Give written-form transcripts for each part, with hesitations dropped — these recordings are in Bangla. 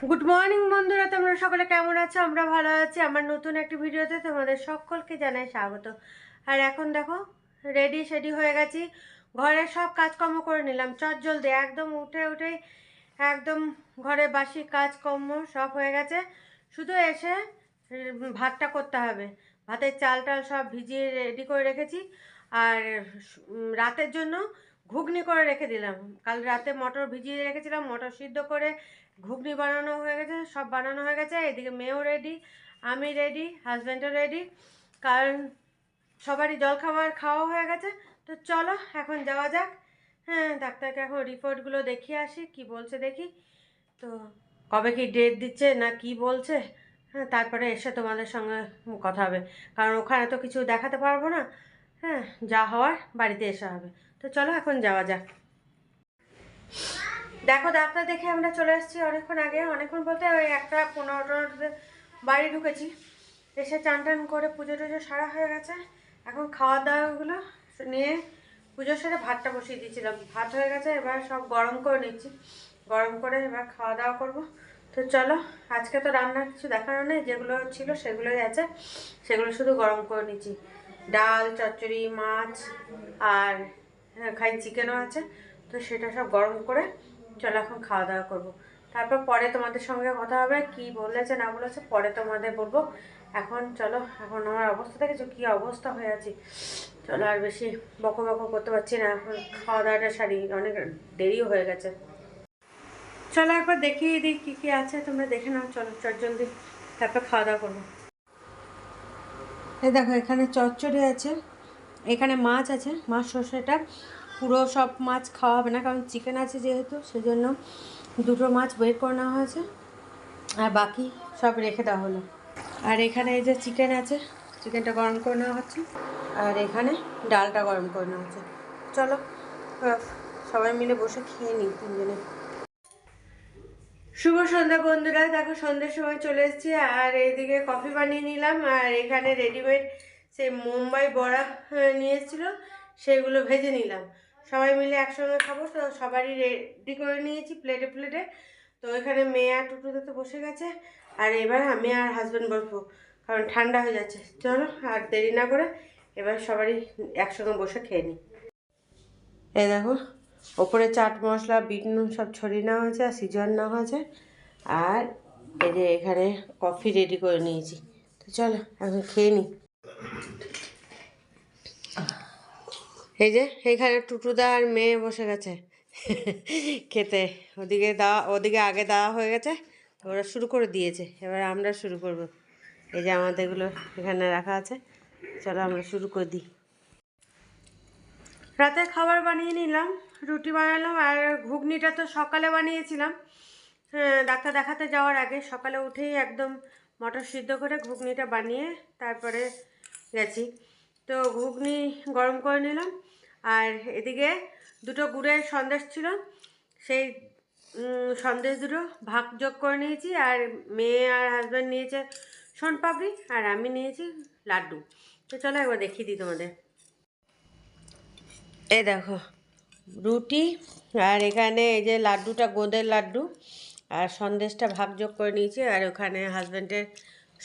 গুড মর্নিং বন্ধুরা, তোমরা সকলে কেমন আছো? আমরা ভালো আছি। আমার নতুন একটি ভিডিওতে তোমাদের সকলকে জানাই স্বাগত। আর এখন দেখো রেডি হয়ে গেছি, ঘরের সব কাজকর্ম করে নিলাম চটজলদি, একদম উঠে একদম ঘরে বাসি কাজকর্ম সব হয়ে গেছে। শুধু এসে ভাতটা করতে হবে। ভাতের চাল টাল সব ভিজিয়ে রেডি করে রেখেছি। আর রাতের জন্য ঘুগনি করে রেখে দিলাম। কাল রাতে মটর ভিজিয়ে রেখেছিলাম, মটর সিদ্ধ করে ঘুগনি বানানো হয়ে গেছে, সব বানানো হয়ে গেছে। এদিকে মেয়েও রেডি, আমি রেডি, হাজব্যান্ডও রেডি, কারণ সবারই জলখাবার খাওয়া হয়ে গেছে। তো চলো এখন যাওয়া যাক। হ্যাঁ, ডাক্তারকে এখন রিপোর্টগুলো দেখিয়ে আসি, কি বলছে দেখি। তো কবে কি ডেট দিচ্ছে না কি বলছে, হ্যাঁ তারপরে এসে তোমাদের সঙ্গে কথা হবে, কারণ ওখানে তো কিছু দেখাতে পারবো না। হ্যাঁ, যা হওয়ার বাড়িতে এসে হবে। তো চলো এখন যাওয়া যাক। দেখো ডাক্তার দেখে আমরা চলে এসেছি অনেকক্ষণ আগে, অনেকক্ষণ বলতে ওই 1:15 বাড়ি ঢুকেছি। এসে চান টান করে পুজো টুজো সারা হয়ে গেছে। এখন খাওয়া দাওয়াগুলো নিয়ে পুজোর সাথে ভাতটা বসিয়ে দিয়েছিলাম, ভাত হয়ে গেছে, এবার সব গরম করে নিচ্ছি। গরম করে এবার খাওয়া দাওয়া করব। তো চলো, আজকে তো রান্নার কিছু দেখানো নেই, যেগুলো ছিল সেগুলোই আছে, সেগুলো শুধু গরম করে নিচ্ছি। ডাল, চচ্চড়ি, মাছ আর খাই চিকেনও আছে। তো সেটা সব গরম করে চলো এখন খাওয়া দাওয়া করবো। তারপর পরে তোমাদের সঙ্গে কথা হবে, কি বলেছে না বলেছে পরে তোমাদের বলবো। এখন চলো, এখন আমার অবস্থা দেখেছো কি অবস্থা হয়ে আছে। চলো আর বেশি বকো বকো করতে পারছি না, এখন খাওয়া দাওয়াটা সারি, অনেক দেরিও হয়ে গেছে। চলো একবার দেখিয়ে দিই কী কী আছে, তোমরা দেখে নাও। চলো চটজলদি, তারপর খাওয়া দাওয়া করবো। এই দেখো এখানে চচ্চড়ি আছে, এখানে মাছ আছে, মাছ সর্ষেটা। পুরো সব মাছ খাওয়া হবে না, কারণ চিকেন আছে যেহেতু, সেজন্য দুটো মাছ বের করে নেওয়া হয়েছে, আর বাকি সব রেখে দেওয়া হলো। আর এখানে এই যে চিকেন আছে, চিকেনটা গরম করে নেওয়া হচ্ছে, আর এখানে ডালটা গরম করে নেওয়া হচ্ছে। চলো সবাই মিলে বসে খেয়ে নিই তিনজনে। শুভ সন্ধ্যা বন্ধুরা, দেখো সন্ধ্যের সময় চলে এসেছি, আর এইদিকে কফি বানিয়ে নিলাম, আর এখানে রেডিমেড সেই মুম্বাই বড়া নিয়ে এসেছিলো, সেগুলো ভেজে নিলাম। সবাই মিলে একসঙ্গে খাবো, তো সবারই রেডি করে নিয়েছি প্লেটে প্লেটে। তো এখানে মেয়ে আর টুটুতে তো বসে গেছে, আর এবার আমি আর হাজব্যান্ড বসবো, কারণ ঠান্ডা হয়ে যাচ্ছে। চলো আর দেরি না করে এবার সবারই একসঙ্গে বসে খেয়ে নিই। এই দেখো ওপরে চাট মশলা, বিট নুন সব ছড়িয়ে নেওয়া হয়েছে, আর সিজন নেওয়া হয়েছে, আর এই যে এখানে কফি রেডি করে নিয়েছি। তো চলো এখন খেয়ে নিই। এই যে এখানে টুটুদা আর মেয়ে বসে গেছে খেতে। ওদিকে আগে দেওয়া হয়ে গেছে, ওরা শুরু করে দিয়েছে, এবার আমরা শুরু করব। এই যে আমাদেরগুলো এখানে রাখা আছে, চলো আমরা শুরু করে দিই। রাতের খাবার বানিয়ে নিলাম, রুটি বানালাম, আর ঘুগনিটা তো সকালে বানিয়েছিলাম। হ্যাঁ, ডাক্তার দেখাতে যাওয়ার আগে সকালে উঠেই একদম মটর সিদ্ধ করে ঘুগনিটা বানিয়ে তারপরে গেছি। তো ঘুগনি গরম করে নিলাম, আর এদিকে দুটো গুড়ের সন্দেশ ছিল, সেই সন্দেশ দুটো ভাগ যোগ করে নিয়েছি। আর মেয়ে আর হাজব্যান্ড নিয়েছে শনপাপড়ি, আর আমি নিয়েছি লাড্ডু। তো চলো একবার দেখিয়ে দিই তোমাদের। এই দেখো রুটি, আর এখানে এই যে লাড্ডুটা গোঁদের লাড্ডু, আর সন্দেশটা ভাগযোগ করে নিয়েছি, আর ওখানে হাজব্যান্ডের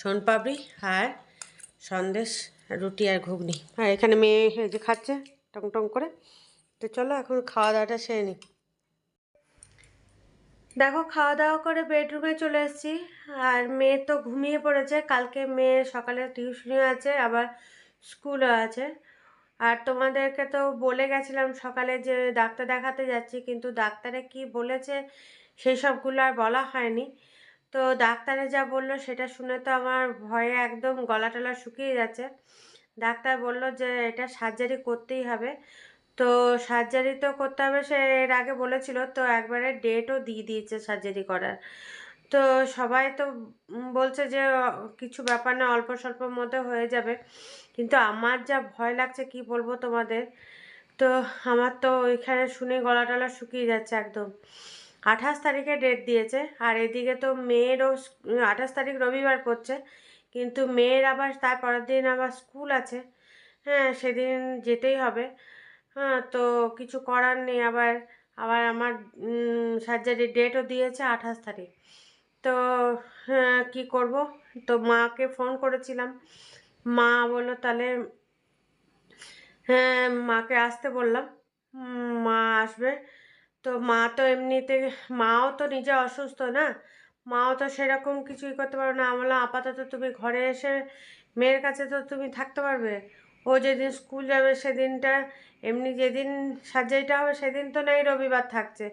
শনপাপড়ি আর সন্দেশ, রুটি আর ঘুগনি, আর এখানে মেয়ে এই যে খাচ্ছে টং টং করে। তো চলো এখন খাওয়া দাওয়াটা সেরে নিই। দেখো খাওয়া দাওয়া করে বেডরুমে চলে এসেছি, আর মেয়ে তো ঘুমিয়ে পড়েছে, কালকে মেয়ের সকালে টিউশনিও আছে, আবার স্কুলও আছে। আর তোমাদেরকে তো বলে গেছিলাম সকালে যে ডাক্তার দেখাতে যাচ্ছি, কিন্তু ডাক্তারে কি বলেছে সেই সবগুলো আর বলা হয়নি। তো ডাক্তারে যা বললো সেটা শুনে তো আমার ভয়ে একদম গলা টলা শুকিয়ে যাচ্ছে। ডাক্তার বলল যে এটা সার্জারি করতেই হবে। তো সার্জারি তো করতে হবে, সে এর আগে বলেছিল, তো একবারে ডেটও দিয়ে দিয়েছে সার্জারি করার। তো সবাই তো বলছে যে কিছু ব্যাপার না, অল্প স্বল্পর মধ্যে হয়ে যাবে, কিন্তু আমার যা ভয় লাগছে কি বলবো তোমাদের। তো আমার তো ওইখানে শুনে গলা টলা শুকিয়ে যাচ্ছে একদম। 28 তারিখে ডেট দিয়েছে, আর এদিকে তো মেয়েরও 28 তারিখ রবিবার পড়ছে, কিন্তু মেয়ের আবার তার পরের দিন আবার স্কুল আছে। হ্যাঁ, সেদিন যেতেই হবে। হ্যাঁ, তো কিছু করার নেই। আবার আবার আমার সার্জারির ডেটও দিয়েছে 28 তারিখ। তো হ্যাঁ, কী করব, তো মাকে ফোন করেছিলাম, মা বললো তাহলে হ্যাঁ মাকে আসতে বললাম, মা আসবে। তো মা তো এমনিতে, মাও তো নিজে অসুস্থ না, মাও তো সেরকম কিছুই করতে পারবে না। আমি বললাম আপাতত তুমি ঘরে এসে মেয়ের কাছে তো তুমি থাকতে পারবে, ও যেদিন স্কুল যাবে সেদিনটা, এমনি যেদিন সার্জারিটা হবে সেদিন তো নেই, রবিবার থাকছে,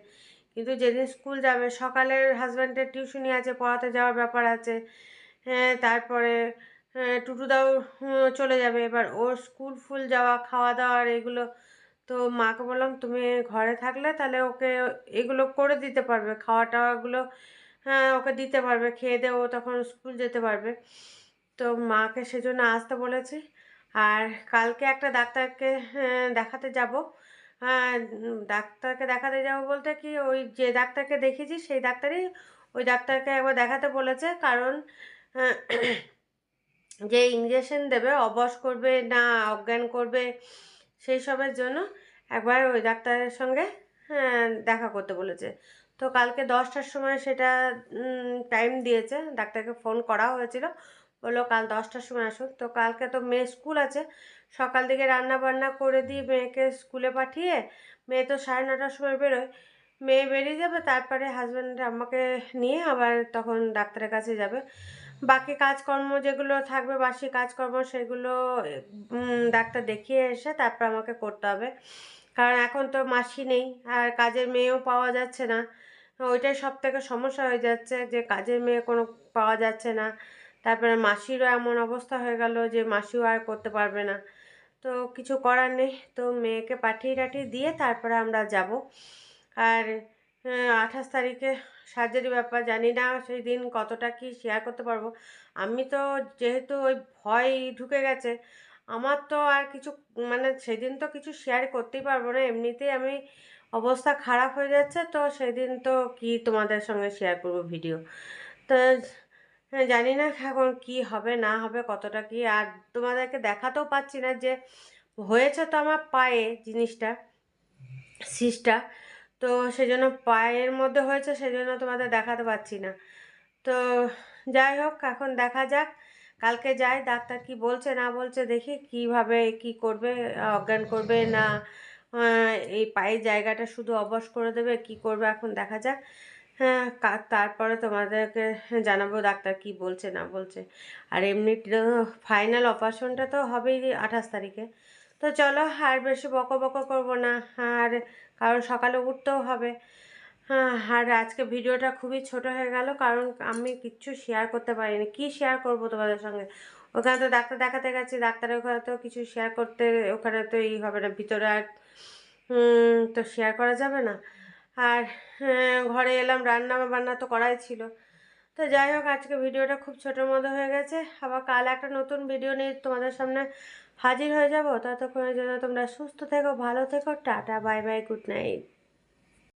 কিন্তু যেদিন স্কুল যাবে সকালে হাজব্যান্ডের টিউশনি আছে, পড়াতে যাওয়ার ব্যাপার আছে। হ্যাঁ তারপরে টুটুদাও চলে যাবে, এবার ওর স্কুল ফুল যাওয়া, খাওয়া দাওয়ার এগুলো। তো মাকে বললাম তুমি ঘরে থাকলে তাহলে ওকে এগুলো করে দিতে পারবে, খাওয়া টাওয়াগুলো হ্যাঁ ওকে দিতে পারবে, খেয়ে দিয়ে ও তখন স্কুল যেতে পারবে। তো মাকে সেজন্য আসতে বলেছি। আর কালকে একটা ডাক্তারকে দেখাতে যাব। ডাক্তারকে দেখাতে যাব বলতে কি, ওই যে ডাক্তারকে দেখিয়েছি সেই ডাক্তারই ওই ডাক্তারকে একবার দেখাতে বলেছে, কারণ আহ, যে ইঞ্জেকশন দেবে অবশ করবে না অজ্ঞান করবে, সেই সবের জন্য একবার ওই ডাক্তারের সঙ্গে দেখা করতে বলেছে। তো কালকে 10টার সময় সেটা টাইম দিয়েছে, ডাক্তারকে ফোন করা হয়েছিল, বললো কাল 10টার সময় আসুন। তো কালকে তো মেয়ে স্কুল আছে, সকাল দিকে রান্না বান্না করে দিয়ে মেয়েকে স্কুলে পাঠিয়ে, মেয়ে তো 9:30টার সময় বেরোয়, মেয়ে বেরিয়ে যাবে, তারপরে হাজব্যান্ড আমাকে নিয়ে আবার তখন ডাক্তারের কাছে যাবে। বাকি কাজকর্ম যেগুলো থাকবে, বাসি কাজকর্ম, সেগুলো ডাক্তার দেখিয়ে এসে তারপর আমাকে করতে হবে, কারণ এখন তো মাসি নেই আর কাজের মেয়েও পাওয়া যাচ্ছে না। ওইটাই সব থেকে সমস্যা হয়ে যাচ্ছে, যে কাজের মেয়ে কোনো পাওয়া যাচ্ছে না। তারপরে মাসিরও এমন অবস্থা হয়ে গেল যে মাসিও আর করতে পারবে না। তো কিছু করার নেই, তো মেয়েকে পাঠিয়ে টাঠিয়ে দিয়ে তারপরে আমরা যাব। আর 28 তারিখে সার্জারি ব্যাপার, জানি না সেই দিন কতটা কি শেয়ার করতে পারবো। আমি তো যেহেতু ওই ভয় ঢুকে গেছে, আমার তো আর কিছু মানে সেদিন তো কিছু শেয়ার করতেই পারবো না, এমনিতেই আমি অবস্থা খারাপ হয়ে যাচ্ছে, তো সেদিন তো কি তোমাদের সঙ্গে শেয়ার করবো ভিডিও। তো জানি না এখন কি হবে না হবে, কতটা কি, আর তোমাদেরকে দেখাতেও পাচ্ছি না যে হয়েছে তো আমার পায়ে জিনিসটা, সিসটা। তো সেজন্য পায়ের মধ্যে হয়েছে, সেজন্য তোমাদের দেখাতে পারছি না। তো যাই হোক, এখন দেখা যাক, কালকে যাই, ডাক্তার কি বলছে না বলছে দেখি, কিভাবে কি করবে, অজ্ঞান করবে না এই পায়ের জায়গাটা শুধু অবশ করে দেবে, কি করবে এখন দেখা যাক। হ্যাঁ তারপরে তোমাদেরকে জানাবো ডাক্তার কি বলছে না বলছে। আর এমনি ফাইনাল অপারেশনটা তো হবেই 28 তারিখে। তো চলো আর বেশি বকো বকো করবো না, আর কারণ সকালে উঠতেও হবে। হ্যাঁ, আর আজকে ভিডিওটা খুবই ছোট হয়ে গেল, কারণ আমি কিচ্ছু শেয়ার করতে পারিনি, কি শেয়ার করব তোমাদের সঙ্গে। ওখানে তো ডাক্তার দেখাতে গেছি, ডাক্তারের ওখানে তো কিছু শেয়ার করতে, ওখানে তো হবে না, ভিতরে আর তো শেয়ার করা যাবে না। আর ঘরে এলাম, রান্না বান্না তো করাই ছিল। তো যাই হোক, আজকে ভিডিওটা খুব ছোটোর মধ্যে হয়ে গেছে, আবার কাল একটা নতুন ভিডিও নিয়ে তোমাদের সামনে হাজির হয়ে যাব। ততক্ষণের জন্য তোমরা সুস্থ থেকো, ভালো থেকো, tata bye bye, good night.